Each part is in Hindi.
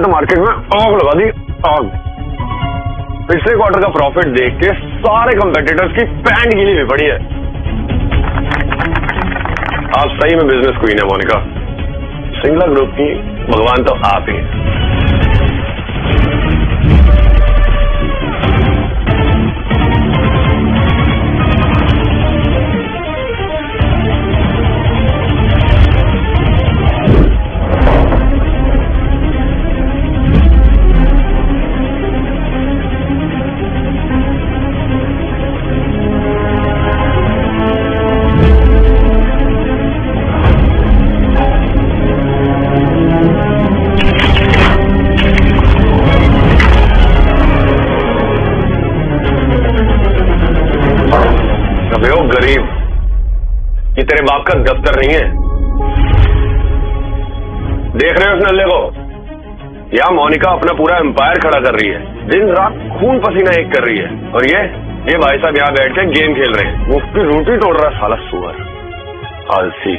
ने तो मार्केट में आग लगा दी, आग। पिछले क्वार्टर का प्रॉफिट देख के सारे कंपेटिटर्स की पैंट गीली हुई पड़ी है। आप सही में बिजनेस क्वीन है मोनिका। सिंगला ग्रुप की भगवान तो आप ही हैं। गरीब, ये तेरे बाप का दफ्तर नहीं है। देख रहे हो उस नल्ले को? यहाँ मोनिका अपना पूरा एम्पायर खड़ा कर रही है, दिन रात खून पसीना एक कर रही है। और ये भाई साहब यहाँ बैठ के गेम खेल रहे हैं। मुफ्त की रोटी तोड़ रहा है साला सुअर, आलसी,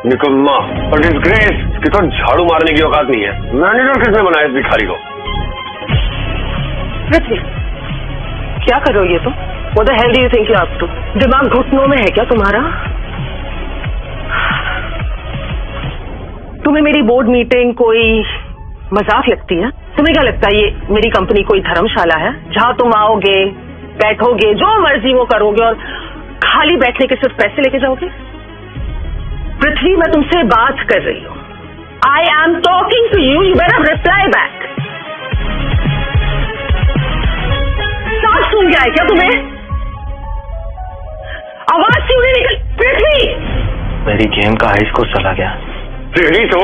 निकम्मा और डिस्ग्रेस। इसकी तो झाड़ू मारने की औकात नहीं है। मैनेजर किसने बनाया इस भिखारी को? पृथ्वी, क्या कर रहे हो ये तो? What the hell do you think you're up to? दिमाग घुटनों में है क्या तुम्हारा? तुम्हें मेरी बोर्ड मीटिंग कोई मजाक लगती है? तुम्हें क्या लगता है ये मेरी कंपनी कोई धर्मशाला है जहां तुम आओगे, बैठोगे, जो मर्जी वो करोगे और खाली बैठने के सिर्फ पैसे लेके जाओगे? पृथ्वी, मैं तुमसे बात कर रही हूँ। I am talking to you. You better reply back. सांस सुन गया है क्या तुम्हें? आवाज क्यों नहीं निकल? पृथ्वी, मेरी गेम का हाई स्कोर चला गया। तेरी तो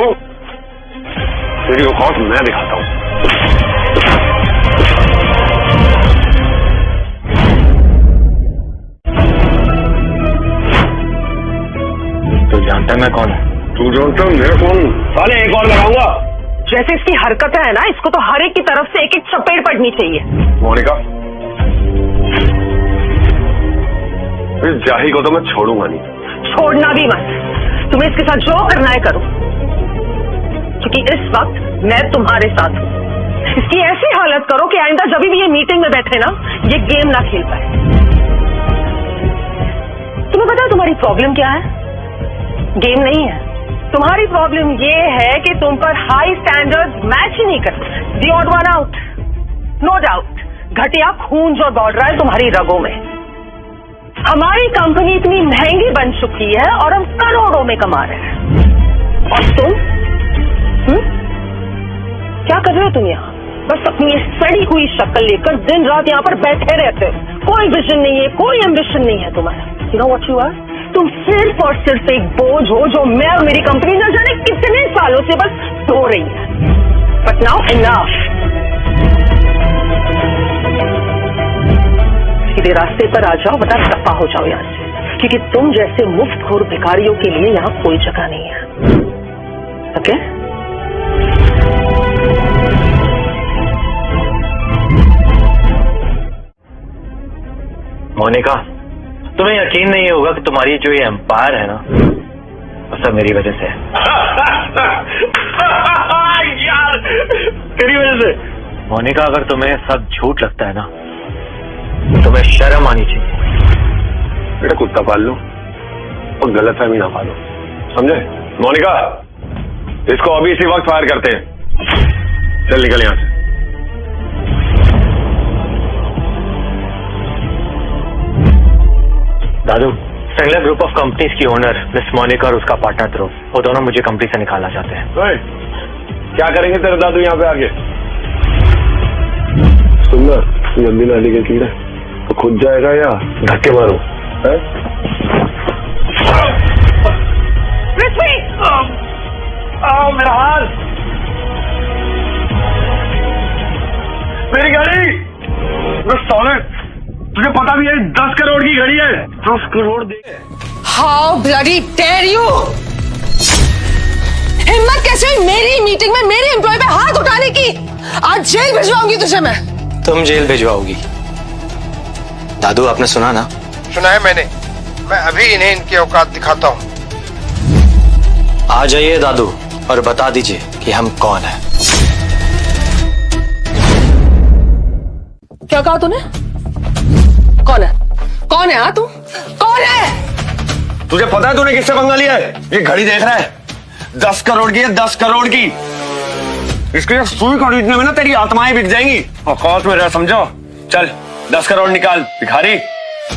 तेरी औकात मैं दिखाता हूँ। तू जानता है मैं कौन हूँ? तू जानता है मैं कौन? साले एक और लगाऊंगा। जैसे इसकी हरकतें है ना, इसको तो हर एक की तरफ से एक एक चपेट पड़नी चाहिए। मोनिका, इस जाही को तो मैं छोड़ूंगा नहीं। छोड़ना भी मत। तुम्हें इसके साथ जो करना है करो, क्योंकि इस वक्त मैं तुम्हारे साथ हूं। इसकी ऐसी हालत करो कि आइंदा जब भी ये मीटिंग में बैठे ना, ये गेम ना खेल पाए। तुम्हें पता है तुम्हारी प्रॉब्लम क्या है? गेम नहीं है। तुम्हारी प्रॉब्लम ये है कि तुम पर हाई स्टैंडर्ड्स मैच ही नहीं करते। The odd one out, no doubt. घटिया खून जो दौड़ रहा है तुम्हारी रगों में। हमारी कंपनी इतनी महंगी बन चुकी है और हम करोड़ों में कमा रहे हैं। और तुम क्या कर रहे हो तुम यहाँ? बस अपनी ये सड़ी हुई शक्ल लेकर दिन रात यहाँ पर बैठे रहते हो। कोई विजन नहीं है, कोई एम्बिशन नहीं है तुम्हारा। You know what you are? तुम सिर्फ और सिर्फ एक बोझ हो जो मैं और मेरी कंपनी न जाने कितने सालों से बस धो रही है। But now enough. सीधे रास्ते पर आ जाओ, वरना दफा हो जाओ यहाँ से, क्योंकि तुम जैसे मुफ्तखोर भिखारियों के लिए यहाँ कोई जगह नहीं है। ओके? मोनिका, तुम्हें यकीन नहीं होगा कि तुम्हारी जो ये एम्पायर है ना, वो सब मेरी वजह से है। यार, तेरी वजह से। मोनिका, अगर तुम्हें सब झूठ लगता है ना, तो तुम्हें शर्म आनी चाहिए। बेटा, कुत्ता पाल लो और गलतफहमी ना पालो, समझे? मोनिका, इसको अभी इसी वक्त फायर करते हैं। चल निकल यहां से। दादू, सिंगला ग्रुप ऑफ कंपनीज की ओनर मिस मोनिका और उसका पार्टनर ध्रुव, वो दोनों मुझे कंपनी से निकालना चाहते हैं। क्या करेंगे तेरे दादू यहाँ पे आगे? सुंदर, जल्दी नाली के कीड़े तो खुद जाएगा या धक्के मारो? पृथ्वी, मेरा हाल, मेरी गाड़ी। तुझे पता भी है 10 करोड़ की घड़ी है। 10 करोड़ दे। How bloody dare you! हिम्मत कैसे हुई मेरी मीटिंग में मेरे एम्प्लॉय पे हाथ उठाने की? आज जेल भिजवाऊंगी तुझे मैं। तुम जेल भिजवाओगी? दादू, आपने सुना ना? सुना है मैंने। मैं अभी इन्हें इनकी औकात दिखाता हूँ। आ जाइए दादू और बता दीजिए कि हम कौन हैं। क्या कहा तूने? कौन है? कौन है? हाँ तू कौन है? तुझे पता है तूने किससे पंगा लिया है? ये घड़ी देख रहा है, 10 करोड़ की है, 10 करोड़ की। इसके सुई खरीदने में ना तेरी आत्माएं बिक जाएंगी। औकात में रह, समझो। चल 10 करोड़ निकाल भिखारी।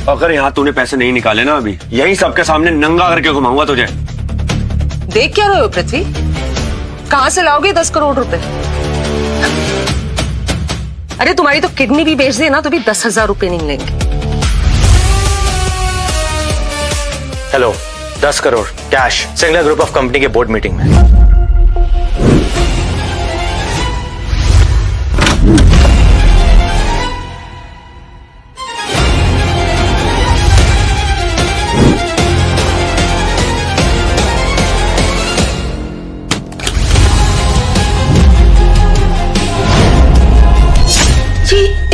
अगर यहाँ तूने पैसे नहीं निकाले ना अभी, यही सबके सामने नंगा करके घुमाऊंगा तुझे। देख क्या रहे हो पृथ्वी? कहां से लाओगे 10 करोड़ रुपए? अरे तुम्हारी तो किडनी भी बेच दे ना तो भी 10,000 रुपए नहीं लेंगे। Hello, 10 crore cash Singla group of company के बोर्ड मीटिंग में।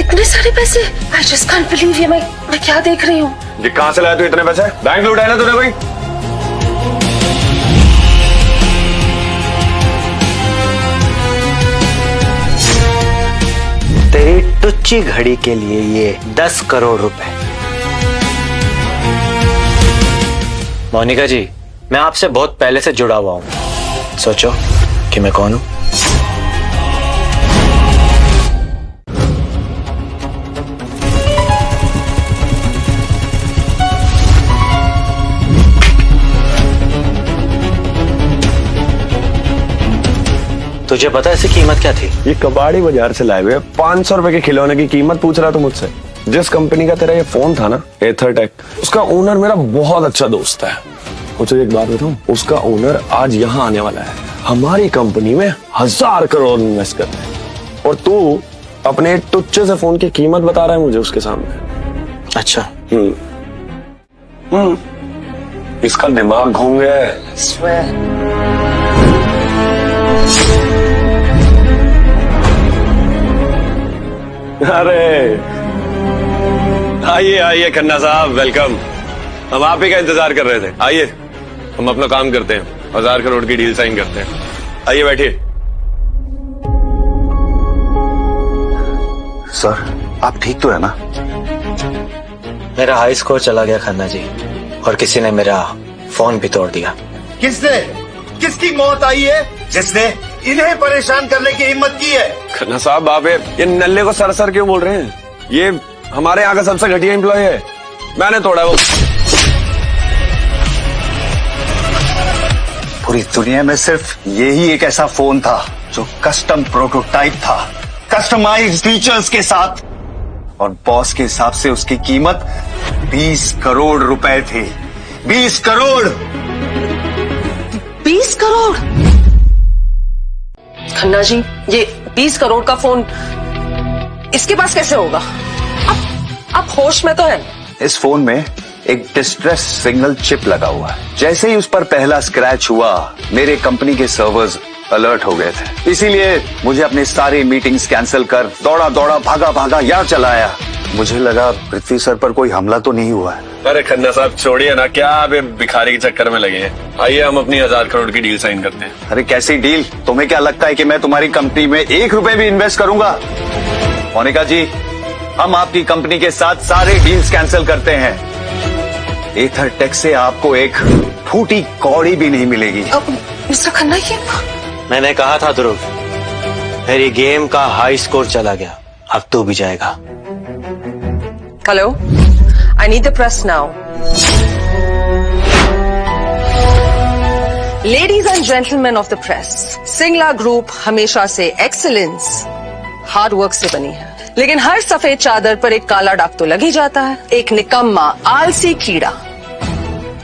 इतने सारे पैसे, I just can't believe ये मैं क्या देख रही हूँ। ये कहां से लाया तू इतने पैसे? बैंक लूटा है ना तूने कोई? तेरी टुच्ची घड़ी के लिए ये 10 करोड़ रुपए। मोनिका जी, मैं आपसे बहुत पहले से जुड़ा हुआ हूं। सोचो कि मैं कौन हूं। तुझे पता है इसकी कीमत क्या थी? ये कबाड़ी बाजार से लाए हुए 500 रुपए के खिलौने की कीमत पूछ रहा तू मुझसे। जिस कंपनी का तेरा ये फोन था ना, एथरटेक, उसका ओनर मेरा बहुत अच्छा दोस्त है। मुझे एक बात बताऊं, उसका ओनर आज यहाँ आने वाला है, हमारी कंपनी में 1000 करोड़ इन्वेस्ट करने। और तू अपने टुच्चे से फोन की कीमत बता रहा है मुझे उसके सामने। अच्छा। इसका दिमाग घूम गया है। अरे आइए आइए खन्ना साहब, वेलकम। हम आप ही का इंतजार कर रहे थे। आइए, हम अपना काम करते हैं, 1000 करोड़ की डील साइन करते हैं। आइए बैठिए। सर, आप ठीक तो है ना? मेरा हाई स्कोर चला गया खन्ना जी, और किसी ने मेरा फोन भी तोड़ दिया। किसने? किसकी मौत आई है जिसने इन्हें परेशान करने की हिम्मत की है? खन्ना साहब, आप ये नल्ले को सर सर क्यों बोल रहे हैं? ये हमारे यहाँ का सबसे घटिया एम्प्लॉय है, मैंने तोड़ा वो। पूरी दुनिया में सिर्फ यही एक ऐसा फोन था जो कस्टम प्रोटोटाइप था, कस्टमाइज्ड फीचर्स के साथ, और बॉस के हिसाब से उसकी कीमत 20 करोड़ रुपए थी। 20 करोड़! 20 करोड़? खन्ना जी, ये 20 करोड़ का फोन इसके पास कैसे होगा? अब होश में तो है। इस फोन में एक डिस्ट्रेस सिग्नल चिप लगा हुआ है। जैसे ही उस पर पहला स्क्रैच हुआ, मेरे कंपनी के सर्वर्स अलर्ट हो गए थे। इसीलिए मुझे अपनी सारी मीटिंग्स कैंसिल कर दौड़ा दौड़ा भागा भागा यहाँ चला आया। मुझे लगा पृथ्वी सर पर कोई हमला तो नहीं हुआ है। अरे खन्ना साहब, छोड़िए ना, क्या आप भिखारी के चक्कर में लगे हैं। आइए हम अपनी 1000 करोड़ की डील साइन करते हैं। अरे कैसी डील? तुम्हें क्या लगता है कि मैं तुम्हारी कंपनी में 1 रुपए भी इन्वेस्ट करूंगा? मोनिका जी, हम आपकी कंपनी के साथ सारे डील्स कैंसिल करते हैं। एथरटेक से आपको एक फूटी कौड़ी भी नहीं मिलेगी। अब मिस्टर खन्ना, ये मैंने कहा था ध्रुव, मेरी गेम का हाई स्कोर चला गया, अब तू भी जाएगा। Hello, I need the press now. Ladies and gentleman of the press, Singla group हमेशा से एक्सीलेंस, हार्ड वर्क से बनी है, लेकिन हर सफेद चादर पर एक काला दाग तो लग ही जाता है। एक निकम्मा आलसी कीड़ा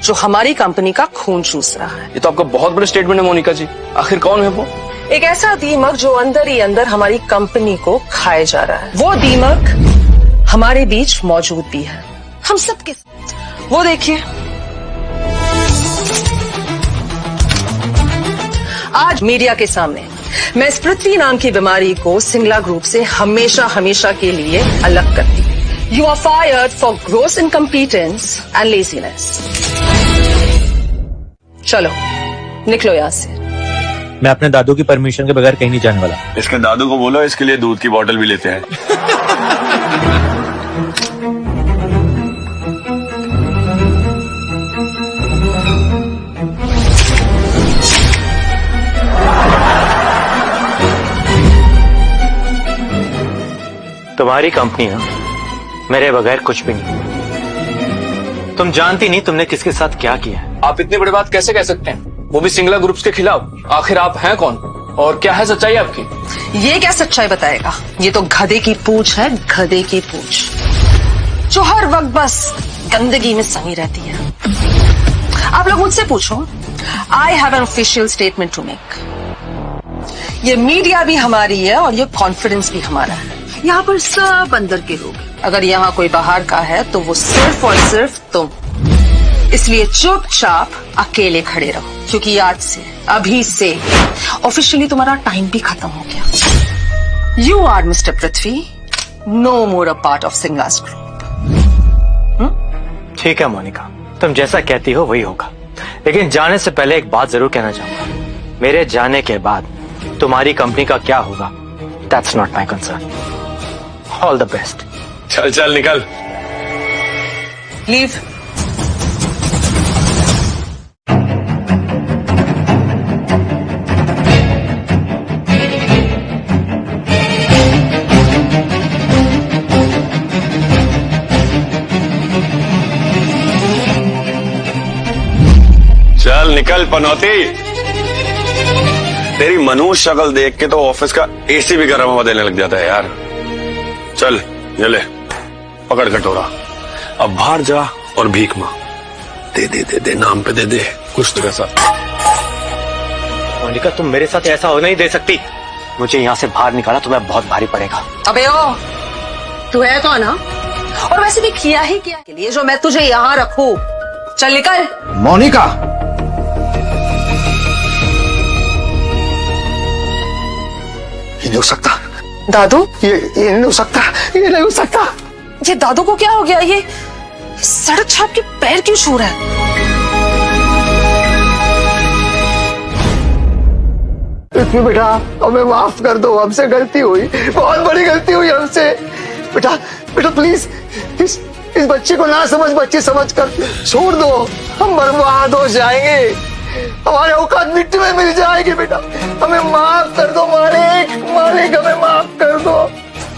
जो हमारी कंपनी का खून चूस रहा है। ये तो आपका बहुत बड़ा स्टेटमेंट है मोनिका जी। आखिर कौन है वो? एक ऐसा दीमक जो अंदर ही अंदर हमारी कंपनी को खाए जा रहा है। वो दीमक हमारे बीच मौजूद भी है, हम सबके। वो देखिए, आज मीडिया के सामने मैं इस पृथ्वी नाम की बीमारी को सिंगला ग्रुप से हमेशा हमेशा के लिए अलग करती हूं। You are fired for gross incompetence and laziness. चलो निकलो यहां से। मैं अपने दादू की परमिशन के बगैर कहीं नहीं जाने वाला। इसके दादू को बोलो इसके लिए दूध की बोतल भी लेते हैं। तुम्हारी कंपनी ना मेरे बगैर कुछ भी नहीं। तुम जानती नहीं तुमने किसके साथ क्या किया है। आप इतनी बड़ी बात कैसे कह सकते हैं, वो भी सिंगला ग्रुप्स के खिलाफ? आखिर आप हैं कौन और क्या है सच्चाई आपकी? ये क्या सच्चाई बताएगा? ये तो गधे की पूंछ है, गधे की पूंछ, जो हर वक्त बस गंदगी में समी रहती है। आप लोग मुझसे पूछो, I have an official statement to make. ये मीडिया भी हमारी है और ये कॉन्फिडेंस भी हमारा है। यहाँ पर सब अंदर के लोग हैं। अगर यहाँ कोई बाहर का है तो वो सिर्फ और सिर्फ तुम। इसलिए चुपचाप अकेले खड़े रहो, क्योंकि आज से, अभी से ऑफिशियली तुम्हारा टाइम भी खत्म हो गया। You are mister Prithvi no more a part of Singlas group. ठीक है मोनिका, तुम जैसा कहती हो वही होगा, लेकिन जाने से पहले एक बात जरूर कहना चाहूंगा। मेरे जाने के बाद तुम्हारी कंपनी का क्या होगा, that's not my concern. All the best. चल चल निकल। लीव। चल निकल पनौती। तेरी मनुष्य शक्ल देख के तो ऑफिस का एसी भी गर्म हवा देने लग जाता है यार। चल ये ले, पकड़ कटोरा, अब बाहर जा और भीख मांग। दे दे दे दे, नाम पे दे दे कुछ तेरे साथ। मोनिका तुम मेरे साथ ऐसा हो नहीं दे सकती। मुझे यहाँ से बाहर निकाला तुम्हें बहुत भारी पड़ेगा। अबे ओ, तू है कौन? हा? और वैसे भी किया ही क्या के लिए जो मैं तुझे यहाँ रखूं? चल निकल। मोनिका, ये नहीं हो सकता। दादू, ये नहीं हो सकता, ये नहीं हो सकता। ये दादू को क्या हो गया? ये सड़क छाप के पैर क्यों छू रहा है? पृथ्वी बेटा, हमें माफ कर दो, हमसे गलती हुई, बहुत बड़ी गलती हुई हमसे। बेटा बेटा प्लीज इस बच्चे को ना समझ, बच्चे समझ कर छोड़ दो। हम बर्बाद हो जाएंगे, हमारे औकात मिट्टी में मिल जाएगी। बेटा हमें माफ कर दो मालिक, मालिक हमें माफ कर दो।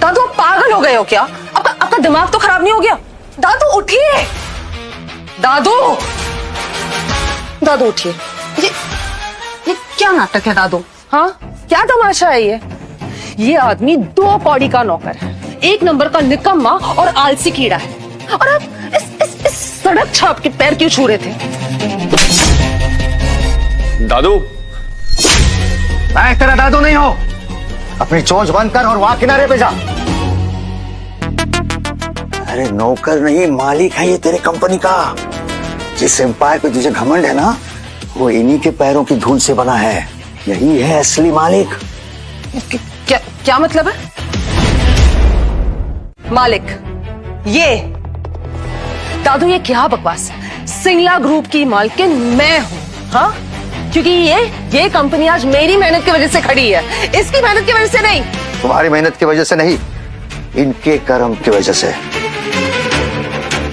दादू आप पागल हो गए हो क्या? आपका दिमाग तो खराब नहीं हो गया? दादू उठिए, दादू, दादू उठिए। ये क्या नाटक है दादू? हाँ, क्या तमाशा है ये आदमी 2 कौड़ी का नौकर है, 1 नंबर का निकम्मा और आलसी कीड़ा है, और आप इस सड़क छाप के पैर क्यों छू रहे थे? दादू, मैं तेरा दादू नहीं हो। अपनी चोंच बंद कर और वहां किनारे पे जा। अरे नौकर नहीं, मालिक है ये तेरे कंपनी का। जिस एम्पायर पे तुझे घमंड है ना, वो इन्हीं के पैरों की धूल से बना है। यही है असली मालिक। क्या मतलब है? मालिक ये दादू, ये क्या बकवास है? सिंगला ग्रुप की मालकिन मैं हूँ, हाँ? क्योंकि ये कंपनी आज मेरी मेहनत की वजह से खड़ी है, इसकी मेहनत की वजह से नहीं। तुम्हारी मेहनत की वजह से नहीं, इनके कर्म की वजह से।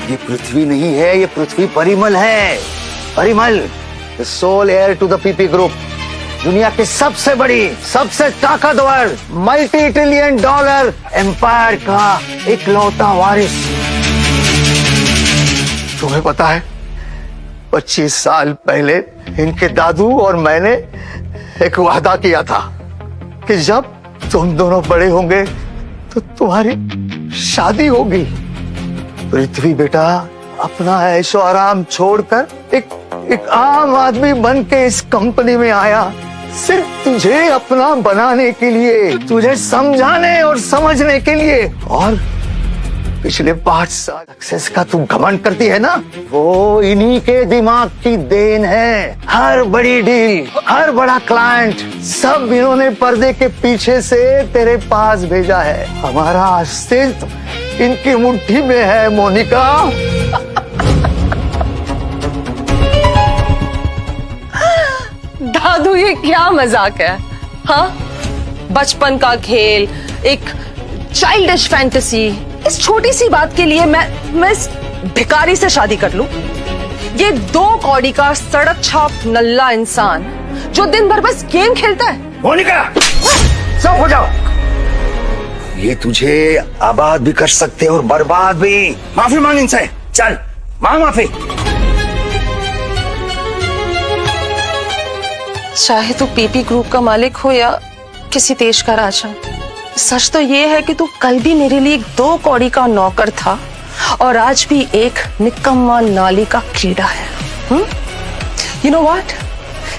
ये पृथ्वी नहीं है, ये पृथ्वी परिमल है। Parimal, the sole heir to the PP group, दुनिया की सबसे बड़ी, सबसे ताकतवर, $multi trillion एम्पायर का इकलौता वारिस। तुम्हें पता है 25 साल पहले इनके दादू और मैंने एक वादा किया था कि जब तुम दोनों बड़े होंगे तो तुम्हारी शादी होगी। पृथ्वी बेटा अपना ऐशो आराम छोड़कर एक आम आदमी बन के इस कंपनी में आया, सिर्फ तुझे अपना बनाने के लिए, तुझे समझाने और समझने के लिए। और पिछले 5 साल सक्सेस का तू घमंड करती है ना, वो इन्हीं के दिमाग की देन है। हर बड़ी डील, हर बड़ा क्लाइंट, सब इन्होंने पर्दे के पीछे से तेरे पास भेजा है। हमारा अस्तित्व इनकी मुट्ठी में है मोनिका। दादू ये क्या मजाक है? हाँ, बचपन का खेल, एक चाइल्डिश फैंटेसी, इस छोटी सी बात के लिए मैं इस भिखारी से शादी कर लूं? ये 2 कौड़ी का सड़क छाप नल्ला इंसान जो दिन भर बस गेम खेलता है। मोनिका, सब हो जाओ। ये तुझे आबाद भी कर सकते और बर्बाद भी। माफी मांग इनसे, चल मांग माफी। चाहे तू पीपी ग्रुप का मालिक हो या किसी देश का राजा, सच तो ये है कि तू कल भी मेरे लिए एक 2 कौड़ी का नौकर था और आज भी एक निकम्मा नाली का कीड़ा है। यू नो व्हाट,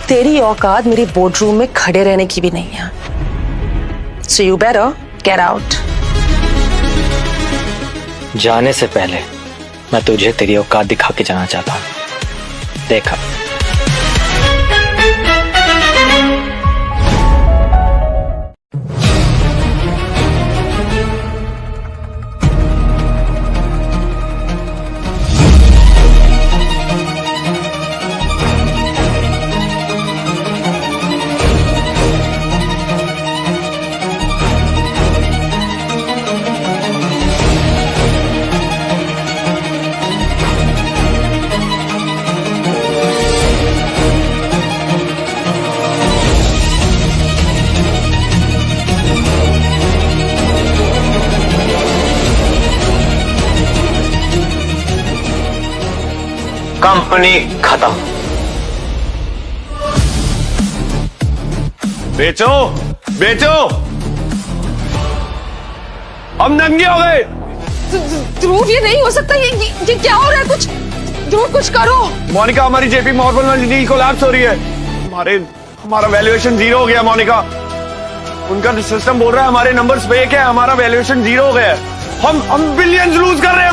तेरी औकात मेरी बोर्डरूम में खड़े रहने की भी नहीं है। So you better get out. जाने से पहले मैं तुझे तेरी औकात दिखा के जाना चाहता हूं। देखा, कंपनी खत्म। बेचो बेचो, हम नंगे हो गए। ध्रुव, ये नहीं हो सकता। ये क्या हो रहा है? कुछ ध्रुव, कुछ करो। मोनिका, हमारी जेपी मॉर्गन वाली डील कोलैप्स हो रही है। हमारा वैल्यूएशन 0 हो गया मोनिका। उनका सिस्टम बोल रहा है हमारे नंबर्स फेक है, हमारा वैल्यूएशन 0 हो गया है। हम बिलियंस लूज कर रहे हैं।